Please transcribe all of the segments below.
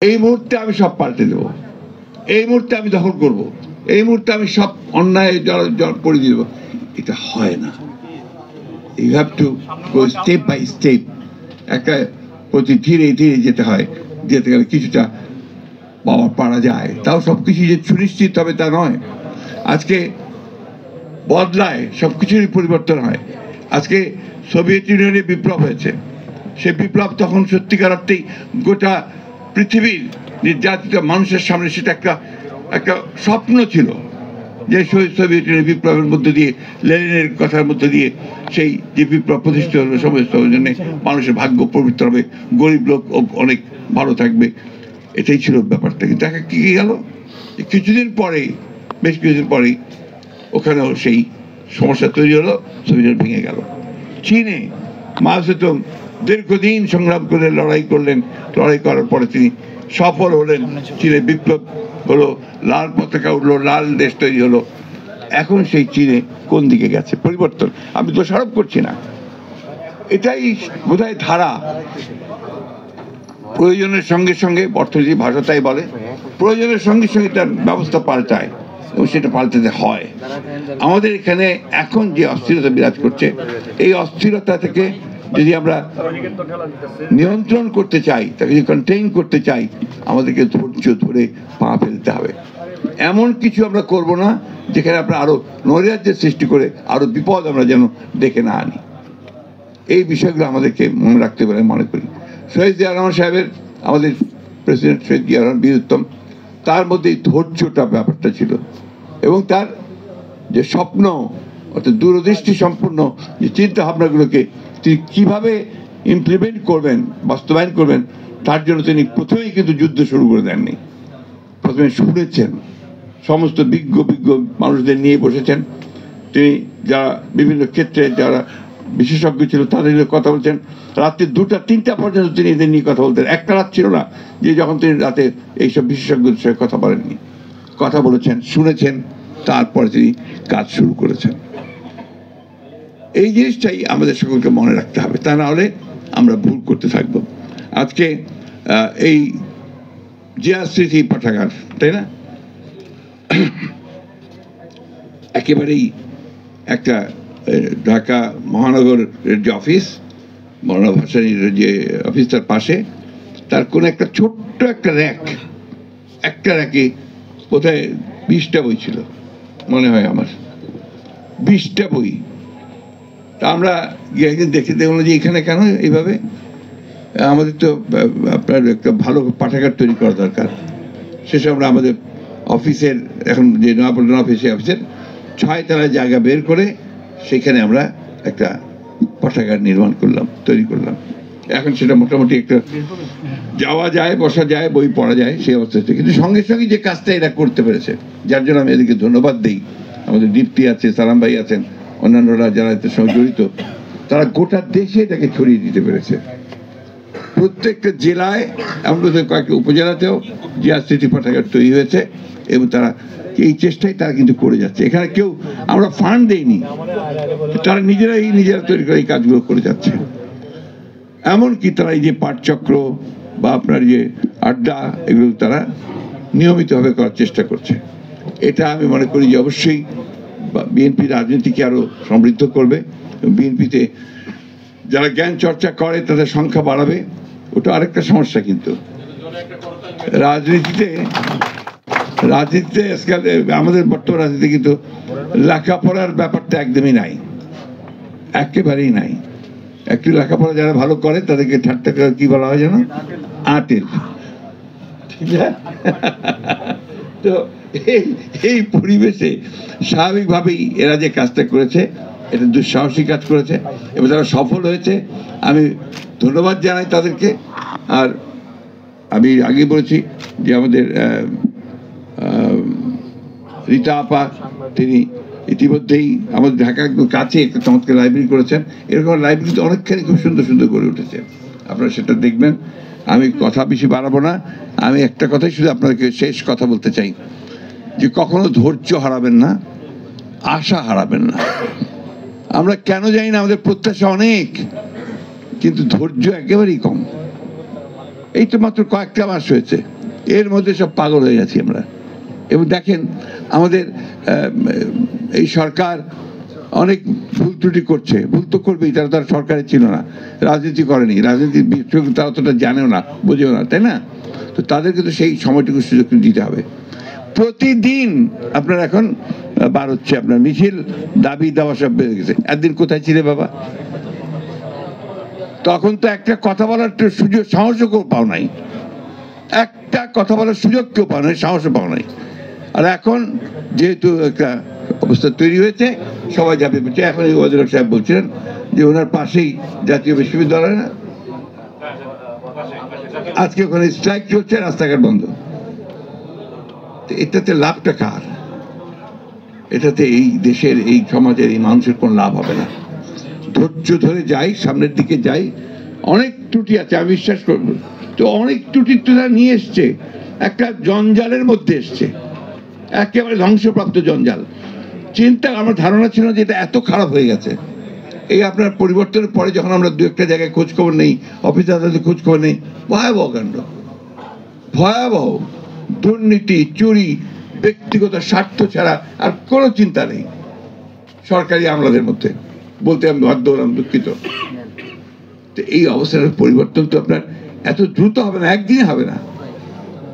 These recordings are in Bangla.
এই মুহূর্তে আমি সব পাল্টে দেব, এই মুহূর্তে আমি দখল করব, এই মুহূর্তে আমি সব অন্যায় করে দিব, এটা হয় না। You have to go step by step, একটা প্রতি ধীরে ধীরে যেতে হয়, যেতে গেলে কিছুটা পারা যায়। তাও সবকিছু যে সুনিশ্চিত হবে তা নয়। আজকে বদলায়, সবকিছুরই পরিবর্তন হয়। আজকে সোভিয়েত ইউনিয়নে বিপ্লব হয়েছে, সে বিপ্লব তখন সত্যিকার অর্থেই গোটা পৃথিবীর নির্যাতিত মানুষের সামনে সেটা একটা স্বপ্ন ছিল, যে সোভিয়েত ইউনিয়নের বিপ্লবের মধ্যে দিয়ে, লেনিনের কথার মধ্যে দিয়ে সেই যে বিপ্লব প্রতিষ্ঠিত হলো, সমস্ত জন্য মানুষের ভাগ্য পবিত্র হবে, গরিব লোক অনেক ভালো থাকবে, এটাই ছিল ব্যাপারটা। কিন্তু দেখা কি গেল, কিছুদিন পরেই, বেশ কিছুদিন পরেই ওখানেও সেই সমস্যা তৈরি হলো, সোভিয়েত ভেঙে গেল। চীনে মাও সেতুং দীর্ঘদিন সংগ্রাম করে লড়াই করলেন, লড়াই করার পরে তিনি সফল হলেন, চীনে বিপ্লব হলো, লাল পতাকা উঠলো, লাল দেশ তৈরি হলো। এখন সেই চীনে কোন দিকে গেছে? পরিবর্তন। আমি দোষারোপ করছি না, এটাই বোধহয় ধারা। প্রয়োজনের সঙ্গে সঙ্গে, অর্থনীতি ভাষা তাই বলে, প্রয়োজনের সঙ্গে সঙ্গে তার ব্যবস্থা পাল্টায় এবং সেটা পাল্টাতে হয়। আমাদের এখানে এখন যে অস্থিরতা বিরাজ করছে, এই অস্থিরতা থেকে যদি আমরা নিয়ন্ত্রণ করতে চাই, তাকে যদি কন্টেইন করতে চাই, আমাদেরকে ধৈর্য ধরে পা ফেলতে হবে। এমন কিছু আমরা করব না যেখানে আমরা আরো নৈরাজ্যের সৃষ্টি করে আরো বিপদ আমরা যেন ডেকে না আনি। এই বিষয়গুলো আমাদেরকে মনে রাখতে পারে মনে করি। শহীদ জিয়া রহমান সাহেবের, আমাদের প্রেসিডেন্ট শহীদ জিয়া রহমান বীরুত্তম, তার মধ্যে এই ধৈর্যটা ব্যাপারটা ছিল, এবং তার যে স্বপ্ন, অর্থাৎ দূরদৃষ্টি সম্পূর্ণ যে চিন্তা ভাবনাগুলোকে তিনি কিভাবে ইমপ্লিমেন্ট করবেন, বাস্তবায়ন করবেন, তার জন্য তিনি প্রথমেই কিন্তু যুদ্ধ শুরু করে দেননি। প্রথমে শুনেছেন, সমস্ত বিজ্ঞ মানুষদের নিয়ে বসেছেন, তিনি যারা বিভিন্ন ক্ষেত্রে যারা বিশেষজ্ঞ ছিল তাদের কথা বলছেন। রাত্রি 2টা-3টা পর্যন্ত তিনি এদের নিয়ে কথা বলতেন। একটা রাত ছিল না যে যখন তিনি রাতে এইসব বিশেষজ্ঞদের সঙ্গে কথা বলেননি, কথা বলেছেন, শুনেছেন, তারপরে তিনি কাজ শুরু করেছেন। এই জিনিসটাই আমাদের সকলকে মনে রাখতে হবে, তা না হলে আমরা ভুল করতে থাকব। আজকে এই জিয়া স্মৃতি পাঠাগার, তাই না, একেবারেই একটা ঢাকা মহানগরের যে অফিস, মৌলানা ভাসানীর যে অফিস, তার পাশে তার কোন একটা ছোট্ট একটা র্যাকে বোধহয় 20টা বই ছিল, মনে হয় আমার 20টা বই। তা আমরা একদিন দেখে দেখলাম যে এখানে কেন এইভাবে, আমাদের তো আপনার একটা ভালো পাঠাগার তৈরি করা দরকার। সেসব আমরা আমাদের অফিসের, এখন যে নয়াপল্টন অফিসের 6 তলায় জায়গা বের করে সেখানে আমরা একটা পাঠাগার তৈরি করলাম। এখন সেটা মোটামুটি একটা যাওয়া যায়, বসা যায়, বই পড়া যায়, সেই অবস্থাতে। কিন্তু সঙ্গে সঙ্গে যে কাজটা এরা করতে পেরেছে, যার জন্য আমি এদেরকে ধন্যবাদ দিই। আমাদের দীপ্তি আছে, সালাম ভাই আছেন, অন্যান্যরা যারা এর সঙ্গে জড়িত, তারা গোটা দেশে এটাকে ছড়িয়ে দিতে পেরেছে। প্রত্যেকটা জেলায়, এমন কয়েকটা উপজেলাতেও জিয়া স্মৃতি পাঠাগার তৈরি হয়েছে, এবং তারা এই চেষ্টাই তারা কিন্তু করে যাচ্ছে। এখানে কেউ আমরা ফান্ড দেইনি, তারা নিজেরা তৈরি করে এই কাজগুলো করে যাচ্ছে। এমনকি তারা এই যে পাঠচক্র বা আপনার যে আড্ডা, এগুলো তারা নিয়মিতভাবে করার চেষ্টা করছে। এটা আমি মনে করি যে অবশ্যই বিএনপি রাজনীতিকে আরো সমৃদ্ধ করবে। বিএনপিতে যারা জ্ঞান চর্চা করে তাদের সংখ্যা বাড়াবে, ওটা আরেকটা সমস্যা। কিন্তু রাজনীতিতে আমাদের বর্তমান রাজনীতি কিন্তু লেখাপড়ার ব্যাপারটা একদমই নাই, একেবারেই নাই। একটু লেখাপড়া যারা ভালো করে তাদেরকে ঠাট্টা করে কি বলা হয় জানো? আঁটেল। ঠিক আছে, তো এই পরিবেশে স্বাভাবিকভাবেই এরা যে কাজটা করেছে, এটা দুঃসাহসী কাজ করেছে এবং তারা সফল হয়েছে। আমি ধন্যবাদ জানাই তাদেরকে। আর আমি আগে বলেছি যে আমাদের রীতা আপা, তিনি ইতিমধ্যেই আমাদের ঢাকা কাছে একটা চমৎকার লাইব্রেরি করেছেন। এরকম লাইব্রেরিতে অনেকখানি খুব সুন্দর সুন্দর করে উঠেছে, আপনারা সেটা দেখবেন। আমি কথা বেশি বাড়াবো না, আমি একটা কথাই শুধু আপনাদেরকে শেষ কথা বলতে চাই, যে কখনো ধৈর্য হারাবেন না, আশা হারাবেন না। আমরা কেন জানি না, আমাদের প্রত্যাশা অনেক, কিন্তু ধৈর্য একেবারেই কম। এই তো মাত্র কয়েকটা মাস হয়েছে, এর মধ্যে সব পাগল হয়ে গেছি আমরা। এবং দেখেন আমাদের এই সরকার অনেক ভুল ত্রুটি করছে, ভুল তো করবেই, তারা তার সরকারে ছিল না, রাজনীতি করেনি, রাজনীতির তারা অতটা জানেও না, বোঝেও না, তাই না? তো তাদেরকে তো সেই সময়টুকু সুযোগ দিতে হবে। প্রতিদিন আপনার এখন বার হচ্ছে আপনার মিছিল, দাবি দাওয়া সব বেড়ে গেছে। একদিন কোথায় ছিলে বাবা? তখন তো একটা কথা বলার সুযোগ, সাহসও কেউ পাও নাই, একটা কথা বলার সুযোগ কেউ পাও নাই, সাহসও পাও নাই। আর এখন যেহেতু একটা অবস্থা তৈরি হয়েছে, সবাই যাবে পেটে। এখন এই ওয়াজুল হক সাহেব বলছিলেন যে ওনার পাশেই জাতীয় বিশ্ববিদ্যালয়, না আজকে ওখানে স্ট্রাইক চলছে, রাস্তাঘাট বন্ধ। এটাতে লাভটা কার? এটাতে এই দেশের, এই সমাজের, এই মানুষের কোন লাভ হবে না। ধৈর্য ধরে যাই, সামনের দিকে যাই। অনেক ত্রুটি আছে, আমি বিশ্বাস করবো, তো অনেক ত্রুটি তো নিয়ে এসছে, একটা জঞ্জালের মধ্যে এসছে, একেবারে ধ্বংসপ্রাপ্ত জঞ্জাল। চিন্তা, আমার ধারণা ছিল যে এটা এত খারাপ হয়ে গেছে। এই আপনার পরিবর্তনের পরে যখন আমরা দু একটা জায়গায় খোঁজ খবর নেই, অফিস আদালতে খোঁজ খবর নেই, ভয়াবহ কাণ্ড, ভয়াবহ দুর্নীতি, চুরি, ব্যক্তিগত স্বার্থ ছাড়া আর কোনো চিন্তা নেই সরকারি আমলাদের মধ্যে। বলতে আমি বাধ্য হলাম, দুঃখিত। তো এই অবস্থার পরিবর্তন তো আপনার এত দ্রুত হবে না, একদিনে হবে না।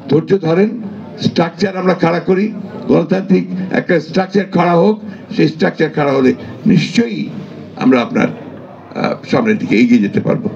ধৈর্য ধরেন, স্ট্রাকচার আমরা খাড়া করি, গণতান্ত্রিক একটা স্ট্রাকচার খাড়া হোক। সেই স্ট্রাকচার খাড়া হলে নিশ্চয়ই আমরা আপনার সামনের দিকে এগিয়ে যেতে পারবো।